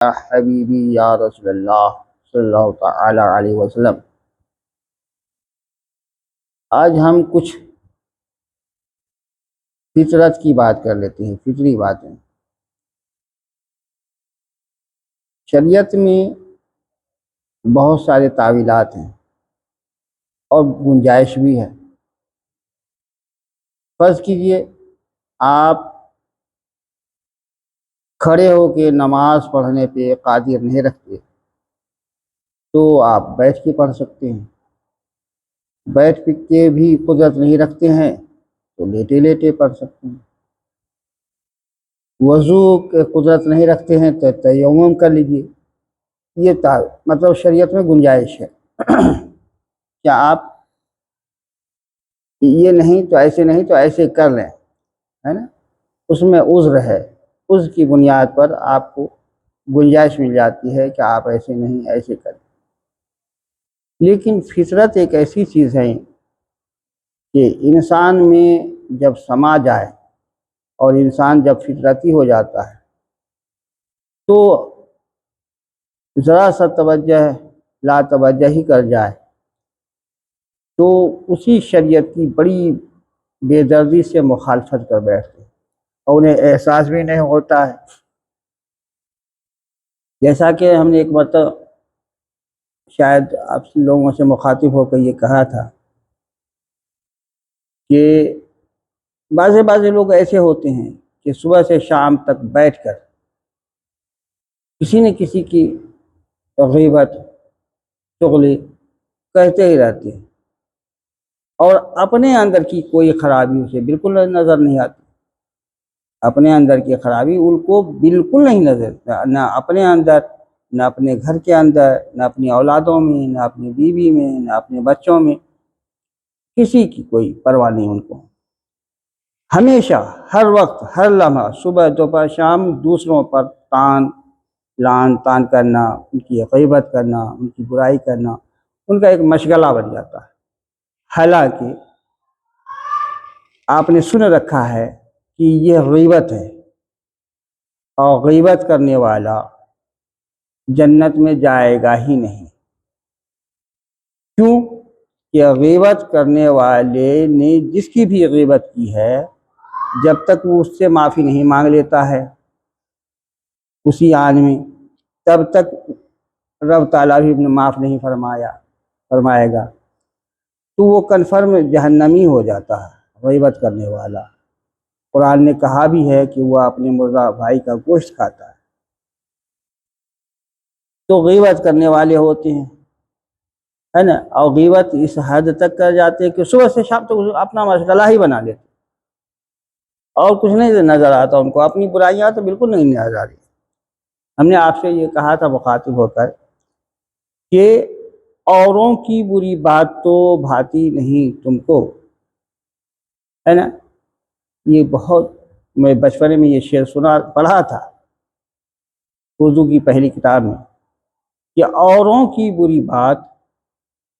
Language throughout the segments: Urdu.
حبیبی یا رسول اللہ صلی اللہ تعالی علیہ وسلم۔ آج ہم کچھ فطرت کی بات کر لیتے ہیں، فطری باتیں۔ شریعت میں بہت سارے تعویلات ہیں اور گنجائش بھی ہے۔ فرض کیجئے آپ کھڑے ہو کے نماز پڑھنے پہ قادر نہیں رکھتے تو آپ بیٹھ کے پڑھ سکتے ہیں، بیٹھ کے بھی قدرت نہیں رکھتے ہیں تو لیٹے لیٹے پڑھ سکتے ہیں، وضو کے قدرت نہیں رکھتے ہیں تو تیمم کر لیجیے۔ یہ مطلب شریعت میں گنجائش ہے کیا آپ یہ نہیں تو ایسے نہیں تو ایسے کر لیں، ہے نا؟ اس میں عذر ہے، اس کی بنیاد پر آپ کو گنجائش مل جاتی ہے کہ آپ ایسے نہیں ایسے کریں۔ لیکن فطرت ایک ایسی چیز ہے کہ انسان میں جب سما جائے اور انسان جب فطرتی ہو جاتا ہے تو ذرا سا توجہ لا توجہ ہی کر جائے تو اسی شریعت کی بڑی بے دردی سے مخالفت کر بیٹھتے اور انہیں احساس بھی نہیں ہوتا ہے۔ جیسا کہ ہم نے ایک مرتبہ شاید آپ لوگوں سے مخاطب ہو کر یہ کہا تھا کہ بعض لوگ ایسے ہوتے ہیں کہ صبح سے شام تک بیٹھ کر کسی نہ کسی کی غیبت چغلی کہتے ہی رہتے ہیں اور اپنے اندر کی کوئی خرابی اسے بالکل نظر نہیں آتی۔ اپنے اندر کی خرابی ان کو بالکل نہیں نظر، نہ اپنے اندر، نہ اپنے گھر کے اندر، نہ اپنی اولادوں میں، نہ اپنی بیوی میں، نہ اپنے بچوں میں، کسی کی کوئی پرواہ نہیں ان کو۔ ہمیشہ ہر وقت ہر لمحہ صبح دوپہر شام دوسروں پر لعن طعن کرنا، ان کی غیبت کرنا، ان کی برائی کرنا ان کا ایک مشغلہ بن جاتا ہے۔ حالانکہ آپ نے سن رکھا ہے کہ یہ غیبت ہے اور غیبت کرنے والا جنت میں جائے گا ہی نہیں۔ کیوں کہ غیبت کرنے والے نے جس کی بھی غیبت کی ہے جب تک وہ اس سے معافی نہیں مانگ لیتا ہے اسی آن میں، تب تک رب تعالیٰ بھی معاف نہیں فرمائے گا، تو وہ کنفرم جہنمی ہو جاتا ہے غیبت کرنے والا۔ قرآن نے کہا بھی ہے کہ وہ اپنے مردہ بھائی کا گوشت کھاتا ہے۔ تو غیبت کرنے والے ہوتے ہیں، ہے نا؟ اور غیبت اس حد تک کر جاتے ہیں کہ صبح سے شام تک اپنا مشغلہ ہی بنا لیتے اور کچھ نہیں نظر آتا ان کو، اپنی برائیاں تو بالکل نہیں نظر آ رہی۔ ہم نے آپ سے یہ کہا تھا مخاطب ہو کر کہ اوروں کی بری بات تو بھاتی نہیں تم کو، ہے نا؟ یہ بہت، میں بچپنے میں یہ شعر پڑھا تھا اردو کی پہلی کتاب میں کہ اوروں کی بری بات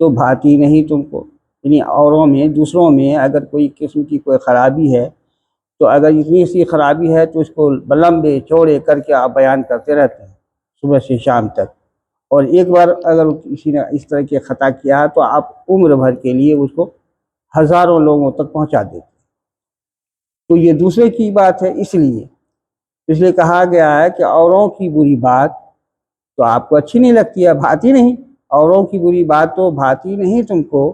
تو بھاتی نہیں تم کو، یعنی اوروں میں، دوسروں میں اگر کوئی قسم کی کوئی خرابی ہے تو اگر اتنی سی خرابی ہے تو اس کو لمبے چوڑے کر کے آپ بیان کرتے رہتے ہیں صبح سے شام تک، اور ایک بار اگر کسی نے اس طرح کی خطا کیا تو آپ عمر بھر کے لیے اس کو ہزاروں لوگوں تک پہنچا دیتے۔ تو یہ دوسرے کی بات ہے، اس لیے کہا گیا ہے کہ اوروں کی بری بات تو آپ کو اچھی نہیں لگتی ہے، بھاتی نہیں، اوروں کی بری بات تو بھاتی نہیں تم کو،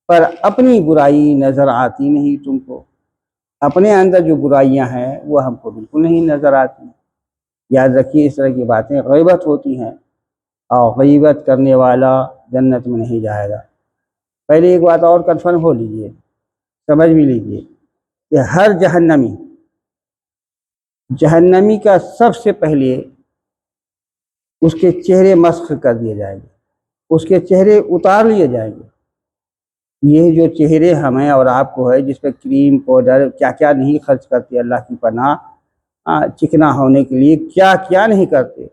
پر اپنی برائی نظر آتی نہیں تم کو۔ اپنے اندر جو برائیاں ہیں وہ ہم کو بالکل نہیں نظر آتی۔ یاد رکھیے اس طرح کی باتیں غیبت ہوتی ہیں اور غیبت کرنے والا جنت میں نہیں جائے گا۔ پہلے ایک بات اور کنفرم ہو لیجئے، سمجھ بھی لیجئے کہ ہر جہنمی کا سب سے پہلے اس کے چہرے مسخ کر دیے جائیں گے، اس کے چہرے اتار لیے جائیں گے۔ یہ جو چہرے ہمیں اور آپ کو ہے جس پہ کریم پاؤڈر کیا کیا نہیں خرچ کرتے اللہ کی پناہ، چکنا ہونے کے لیے کیا کیا نہیں کرتے۔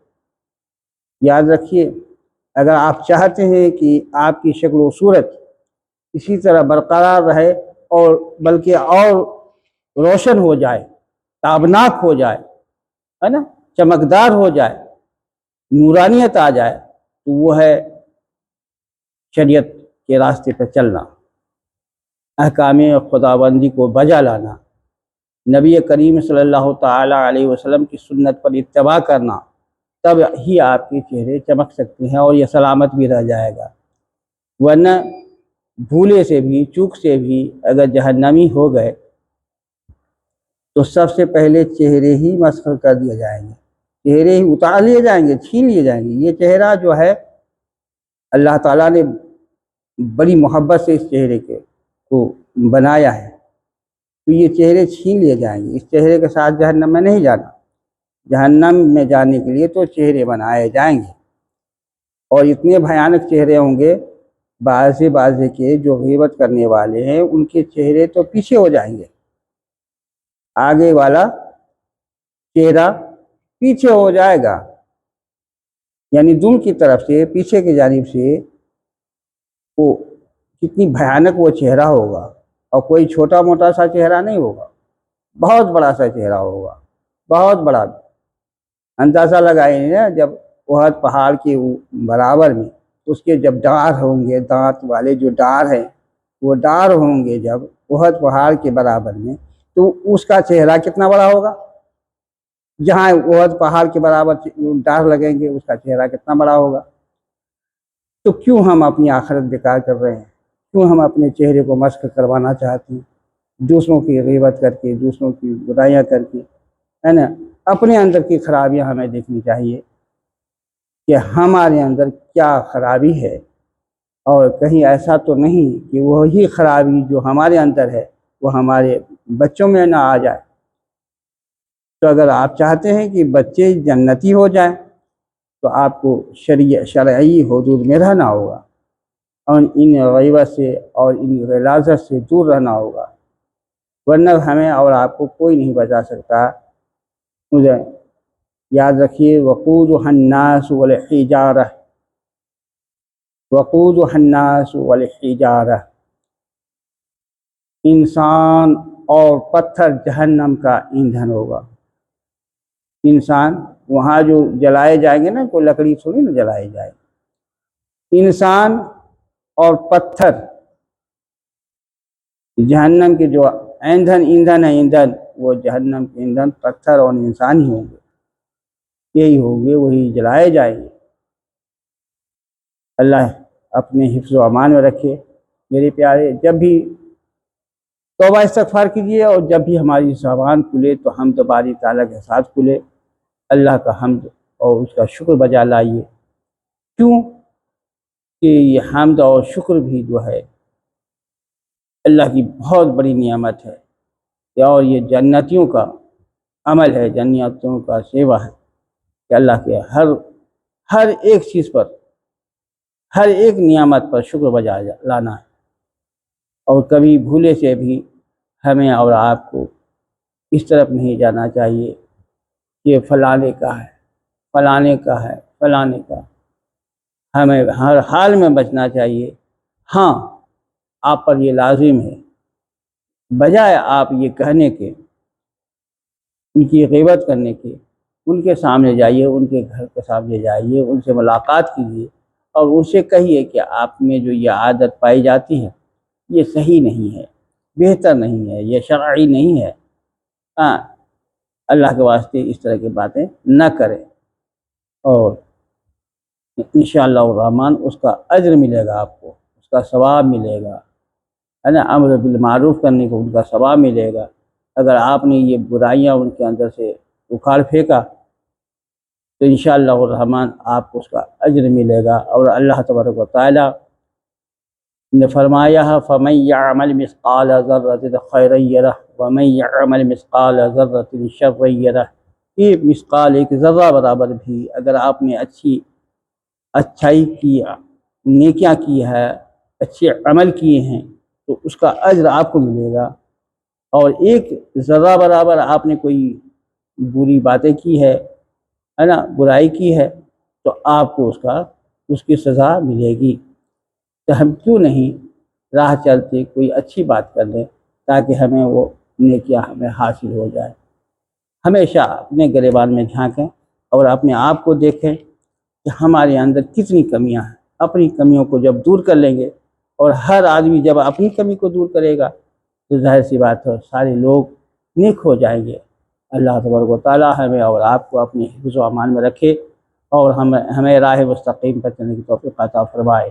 یاد رکھیے اگر آپ چاہتے ہیں کہ آپ کی شکل و صورت اسی طرح برقرار رہے اور بلکہ اور روشن ہو جائے، تابناک ہو جائے، ہے نا، چمکدار ہو جائے، نورانیت آ جائے تو وہ ہے شریعت کے راستے پر چلنا، احکام خداوندی کو بجا لانا، نبی کریم صلی اللہ تعالیٰ علیہ وسلم کی سنت پر اتباع کرنا، تب ہی آپ کے چہرے چمک سکتے ہیں اور یہ سلامت بھی رہ جائے گا۔ ورنہ بھولے سے بھی، چوک سے بھی اگر جہنمی ہو گئے تو سب سے پہلے چہرے ہی مسخ کر دیے جائیں گے، چہرے ہی اتار لیے جائیں گے، چھین لیے جائیں گے۔ یہ چہرہ جو ہے اللہ تعالیٰ نے بڑی محبت سے اس چہرے کو بنایا ہے، تو یہ چہرے چھین لیے جائیں گے۔ اس چہرے کے ساتھ جہنم میں نہیں جانا، جہنم میں جانے کے لیے تو چہرے بنائے جائیں گے، اور اتنے بھیانک چہرے ہوں گے، بعضے کے جو غیبت کرنے والے ہیں ان کے چہرے تو پیچھے ہو جائیں گے، آگے والا چہرہ پیچھے ہو جائے گا، یعنی دم کی طرف سے پیچھے کی جانب سے وہ کتنی بھیانک وہ چہرہ ہوگا، اور کوئی چھوٹا موٹا سا چہرہ نہیں ہوگا، بہت بڑا سا چہرہ ہوگا، بہت بڑا۔ اندازہ لگائیں نا، جب احد پہاڑ کے برابر میں اس کے جب ڈار ہوں گے، دانت والے جو ڈار ہیں وہ ڈار ہوں گے جب احد پہاڑ کے برابر میں، تو اس کا چہرہ کتنا بڑا ہوگا؟ جہاں احد پہاڑ کے برابر ڈار لگیں گے اس کا چہرہ کتنا بڑا ہوگا؟ تو کیوں ہم اپنی آخرت بیکار کر رہے ہیں؟ کیوں ہم اپنے چہرے کو مسخ کروانا چاہتے ہیں دوسروں کی غیبت کر کے، دوسروں کی برائیاں کر کے، ہے نا؟ اپنے اندر کی خرابیاں ہمیں دیکھنی چاہیے کہ ہمارے اندر کیا خرابی ہے، اور کہیں ایسا تو نہیں کہ وہی خرابی جو ہمارے اندر ہے وہ ہمارے بچوں میں نہ آ جائے۔ تو اگر آپ چاہتے ہیں کہ بچے جنتی ہو جائیں تو آپ کو شرعی حدود میں رہنا ہوگا، اور ان غیبت سے اور ان غلاظت سے دور رہنا ہوگا، ورنہ ہمیں اور آپ کو کوئی نہیں بچا سکتا۔ مجھے یاد رکھیے، وقودها الناس والحجارہ، وقودها الناس والحجارہ، انسان اور پتھر جہنم کا ایندھن ہوگا۔ انسان وہاں جو جلائے جائیں گے نا، کوئی لکڑی تھوڑی نا جلائے جائے، انسان اور پتھر جہنم کے جو ایندھن ہے، ایندھن وہ جہنم کے ایندھن پتھر اور انسان ہی ہوں گے، یہی ہوں گے، وہی جلائے جائیں گے۔ اللہ اپنے حفظ و امان میں رکھے۔ میرے پیارے، جب بھی توبہ استغفار کیجیے، اور جب بھی ہماری زبان کھلے تو حمد باری تعالیٰ کے ساتھ کھلے، اللہ کا حمد اور اس کا شکر بجا لائیے۔ کیوں کہ یہ حمد اور شکر بھی جو ہے اللہ کی بہت بڑی نعمت ہے، اور یہ جنتیوں کا عمل ہے، جنتیوں کا سیوا ہے کہ اللہ کے ہر ایک چیز پر، ہر ایک نعمت پر شکر بجا لانا ہے، اور کبھی بھولے سے بھی ہمیں اور آپ کو اس طرف نہیں جانا چاہیے کہ فلانے کا ہے، فلانے کا ہے، فلانے کا۔ ہمیں ہر حال میں بچنا چاہیے۔ ہاں، آپ پر یہ لازم ہے، بجائے آپ یہ کہنے کے، ان کی غیبت کرنے کے، ان کے سامنے جائیے، ان کے گھر کے سامنے جائیے، ان سے ملاقات کیجیے، اور ان سے کہیے کہ آپ میں جو یہ عادت پائی جاتی ہے یہ صحیح نہیں ہے، بہتر نہیں ہے، یہ شرعی نہیں ہے۔ ہاں، اللہ کے واسطے اس طرح کی باتیں نہ کریں، اور انشاءاللہ الرحمن اس کا اجر ملے گا، آپ کو اس کا ثواب ملے گا، ہے نا؟ امر بالمعروف کرنے کو ان کا ثواب ملے گا۔ اگر آپ نے یہ برائیاں ان کے اندر سے اکھاڑ پھینکا تو انشاءاللہ الرحمن آپ کو اس کا اجر ملے گا۔ اور اللہ تبارک و تعالیٰ نے فرمایا ہے، فَمَن يَعْمَلْ مِثْقَالَ ذَرَّةٍ خَيْرًا يَرَهُ وَمَن يَعْمَلْ مِثْقَالَ ذَرَّةٍ شَرًّا يَرَهُ۔ ایک مثقال، ایک ذرہ برابر بھی اگر آپ نے اچھائی کی، نیکیاں کی ہے، اچھے عمل کیے ہیں تو اس کا اجر آپ کو ملے گا، اور ایک ذرہ برابر آپ نے کوئی بری باتیں کی ہے نا، برائی کی ہے، تو آپ کو اس کی سزا ملے گی۔ تو ہم کیوں نہیں راہ چلتے کوئی اچھی بات کر لیں تاکہ ہمیں وہ نیکیاں ہمیں حاصل ہو جائے۔ ہمیشہ اپنے گریبان میں جھانکیں اور اپنے آپ کو دیکھیں کہ ہمارے اندر کتنی کمیاں ہیں۔ اپنی کمیوں کو جب دور کر لیں گے، اور ہر آدمی جب اپنی کمی کو دور کرے گا، تو ظاہر سی بات ہے سارے لوگ نیک ہو جائیں گے۔ اللہ تبارک و تعالیٰ ہمیں اور آپ کو اپنے حفظ و امان میں رکھے، اور ہمیں راہ مستقیم پر چلنے کی توفیق عطا فرمائے۔